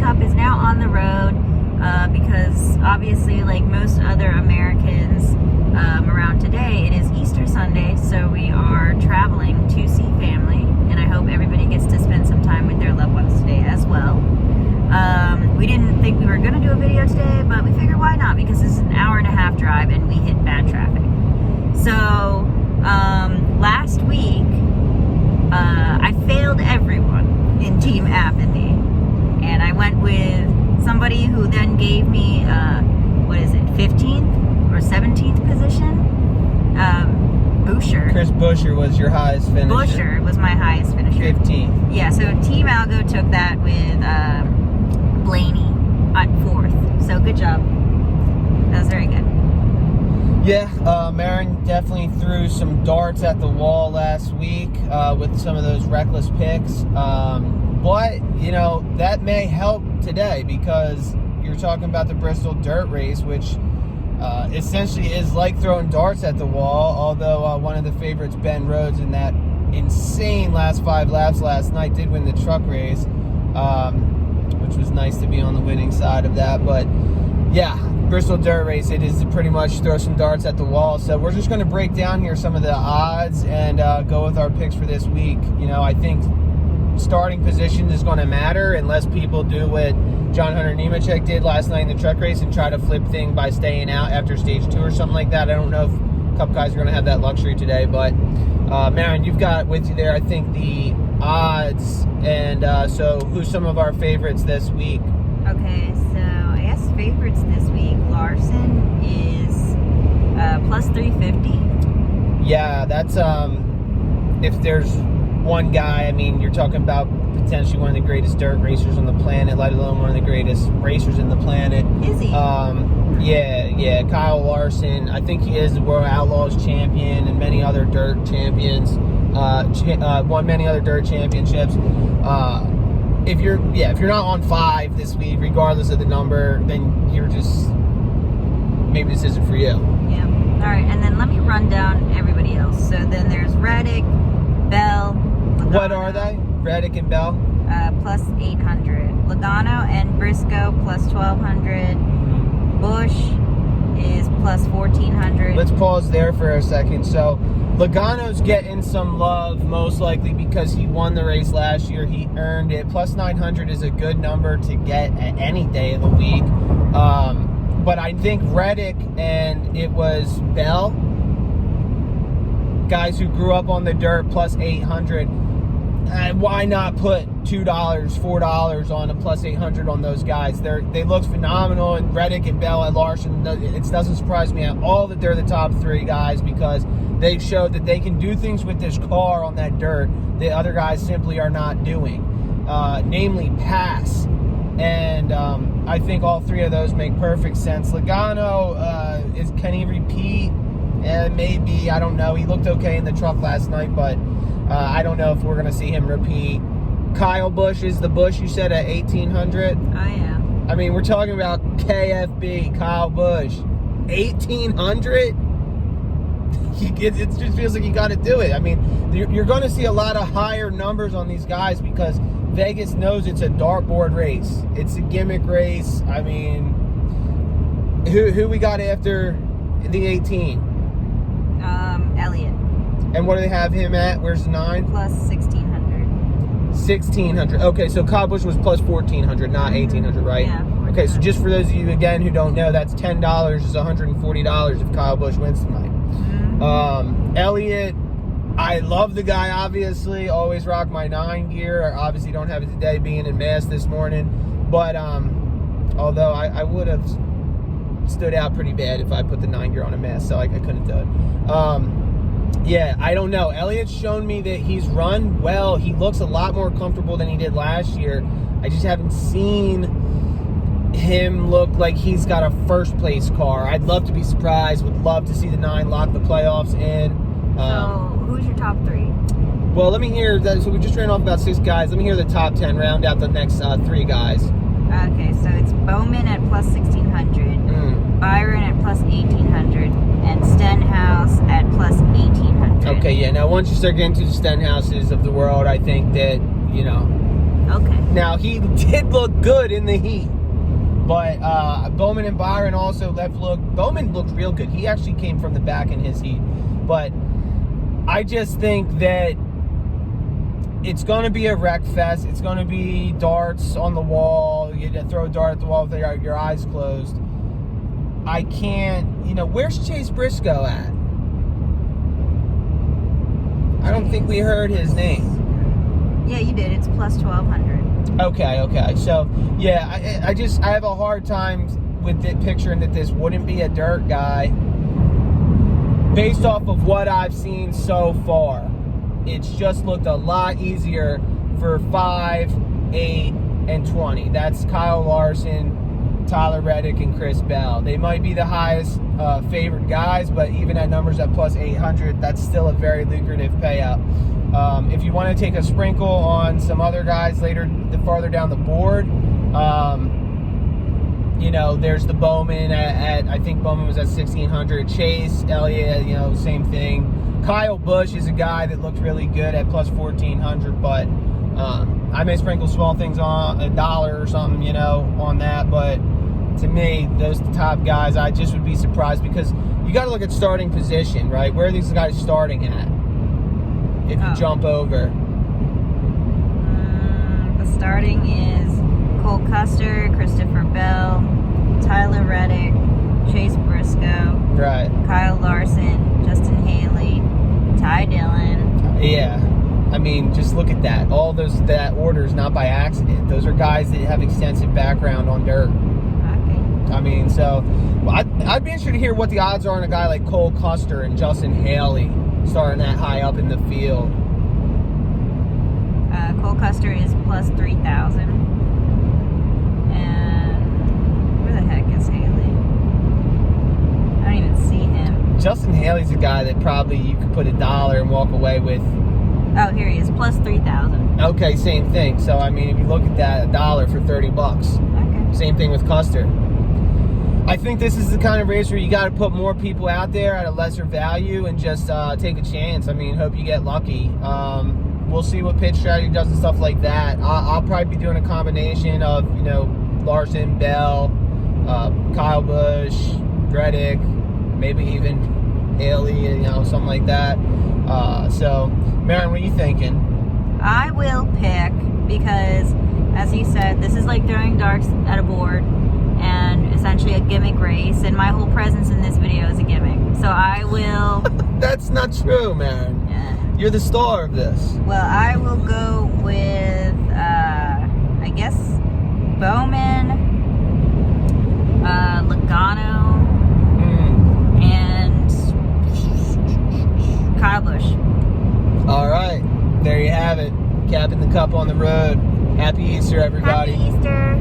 Cup is now on the road because obviously, like most other Americans around today, it is Easter Sunday, so we are traveling to see family, and I hope everybody gets to spend some time with their loved ones today as well. We didn't think we were going to do a video today, but we figured why not, because this is an hour-and-a-half drive and we hit bad traffic. So last week I failed everyone in Team Apathy, and I went with somebody who then gave me 15th or 17th position. Busher. Chris Busher was your highest finisher. Busher was my highest finisher. 15th. Yeah, so Team Algo took that with Blaney at 4th. So good job. That was very good. Yeah, Marin definitely threw some darts at the wall last week with some of those reckless picks. But, you know, that may help today because you're talking about the Bristol dirt race, which essentially is like throwing darts at the wall, although one of the favorites, Ben Rhodes, in that insane last 5 laps last night did win the truck race, which was nice to be on the winning side of that. But, yeah, Bristol dirt race, it is to pretty much throw some darts at the wall. So we're just going to break down here some of the odds and go with our picks for this week. You know, I think starting position is going to matter unless people do what John Hunter Nemechek did last night in the truck race and try to flip thing by staying out after stage 2 or something like that. I don't know if Cup guys are going to have that luxury today, but Marin, you've got with you there, I think, the odds, and so who's some of our favorites this week? Okay, so I guess favorites this week, Larson is plus 350. Yeah, that's if there's one guy, I mean, you're talking about potentially one of the greatest dirt racers on the planet, let alone one of the greatest racers in the planet. Is he? Yeah, Kyle Larson. I think he is the World Outlaws champion and many other dirt champions. Won many other dirt championships. If you're not on 5 this week, regardless of the number, then you're just, maybe this isn't for you. Yeah. All right, and then let me run down everybody else. So then there's Reddick, Bell, Logano. What are they? Reddick and Bell? Plus 800. Logano and Briscoe plus 1200. Bush is plus 1400. Let's pause there for a second. So Logano's getting some love, most likely because he won the race last year. He earned it. Plus 900 is a good number to get at any day of the week. But I think Reddick and it was Bell, guys who grew up on the dirt, plus 800. Why not put $2, $4 on a plus 800 on those guys? They look phenomenal, and Reddick and Bell and Larson, it doesn't surprise me at all that they're the top 3 guys because they've showed that they can do things with this car on that dirt that other guys simply are not doing, namely pass. And I think all 3 of those make perfect sense. Logano, can he repeat? Maybe, I don't know. He looked okay in the truck last night, but I don't know if we're going to see him repeat. Kyle Busch is the Busch you said at 1,800. Oh, yeah. I mean, we're talking about KFB, Kyle Busch. 1,800? It just feels like you got to do it. I mean, you're going to see a lot of higher numbers on these guys because Vegas knows it's a dartboard race. It's a gimmick race. I mean, who we got after the 18? Elliott. And what do they have him at? Where's the 9? Plus 1,600. 1,600. Okay, so Kyle Busch was plus 1,400, not 1,800, right? Yeah. Okay, so just for those of you, again, who don't know, that's $10 is $140 if Kyle Busch wins tonight. Elliott, I love the guy, obviously. Always rock my 9 gear. I obviously don't have it today being in Mass this morning. But, although I would have stood out pretty bad if I put the 9 gear on a Mass, so I couldn't do it. Yeah, I don't know. Elliott's shown me that he's run well. He looks a lot more comfortable than he did last year. I just haven't seen him look like he's got a first place car. I'd love to be surprised. Would love to see the 9 lock the playoffs in. So who's your top 3? Well, let me hear that. So we just ran off about 6 guys. Let me hear the top 10. Round out the next 3 guys. Okay, so it's Bowman at plus 1,600, Byron at plus 1,800, and Stenhouse at plus 1,800. Okay, yeah. Now, once you start getting to the Stenhouses of the world, I think that, you know. Okay. Now, he did look good in the heat. But Bowman and Byron also Bowman looked real good. He actually came from the back in his heat. But I just think that it's going to be a wreck fest. It's going to be darts on the wall. You get to throw a dart at the wall with your eyes closed. I can't, where's Chase Briscoe at? I don't think we heard his name. Yeah, you did. It's plus 1,200. Okay. So, yeah, I have a hard time with it, picturing that this wouldn't be a dirt guy. Based off of what I've seen so far, it's just looked a lot easier for 5, 8, and 20. That's Kyle Larson, Tyler Reddick, and Chris Bell. They might be the highest favored guys, but even at numbers at plus 800, that's still a very lucrative payout. If you want to take a sprinkle on some other guys farther down the board, there's the Bowman I think Bowman was at 1,600. Chase Elliott, same thing. Kyle Busch is a guy that looked really good at plus 1,400, but I may sprinkle small things on $1 or something, on that. But to me, those are the top guys. I just would be surprised because you got to look at starting position, right? Where are these guys starting at? If you jump over, the starting is Cole Custer, Christopher Bell, Tyler Reddick, Chase Briscoe, right? Kyle Larson, Justin Haley, Ty Dillon. Yeah, I mean, just look at that. All that order is not by accident. Those are guys that have extensive background on dirt. Okay. I mean, so I'd be interested to hear what the odds are on a guy like Cole Custer and Justin Haley starting that high up in the field. Cole Custer is plus 3,000. And where the heck is Haley? I don't even see him. Justin Haley's a guy that probably you could put $1 and walk away with. Oh, here he is, plus 3,000. Okay, same thing. So, I mean, if you look at that, $1 for $30. Okay. Same thing with Custer. I think this is the kind of race where you got to put more people out there at a lesser value and just take a chance. I mean, hope you get lucky. We'll see what pitch strategy does and stuff like that. I'll probably be doing a combination of, Larson, Bell, Kyle Busch, Reddick, maybe even Haley, something like that. So, Maren, what are you thinking? I will pick because, as you said, this is like throwing darts at a board and essentially a gimmick race, and my whole presence in this video is a gimmick. So I will... That's not true, Maren. You're the star of this. Well, I will go with, I guess, Bowman, Logano, and Kyle Busch. All right. There you have it. Capping the cup on the road. Happy Easter, everybody. Happy Easter.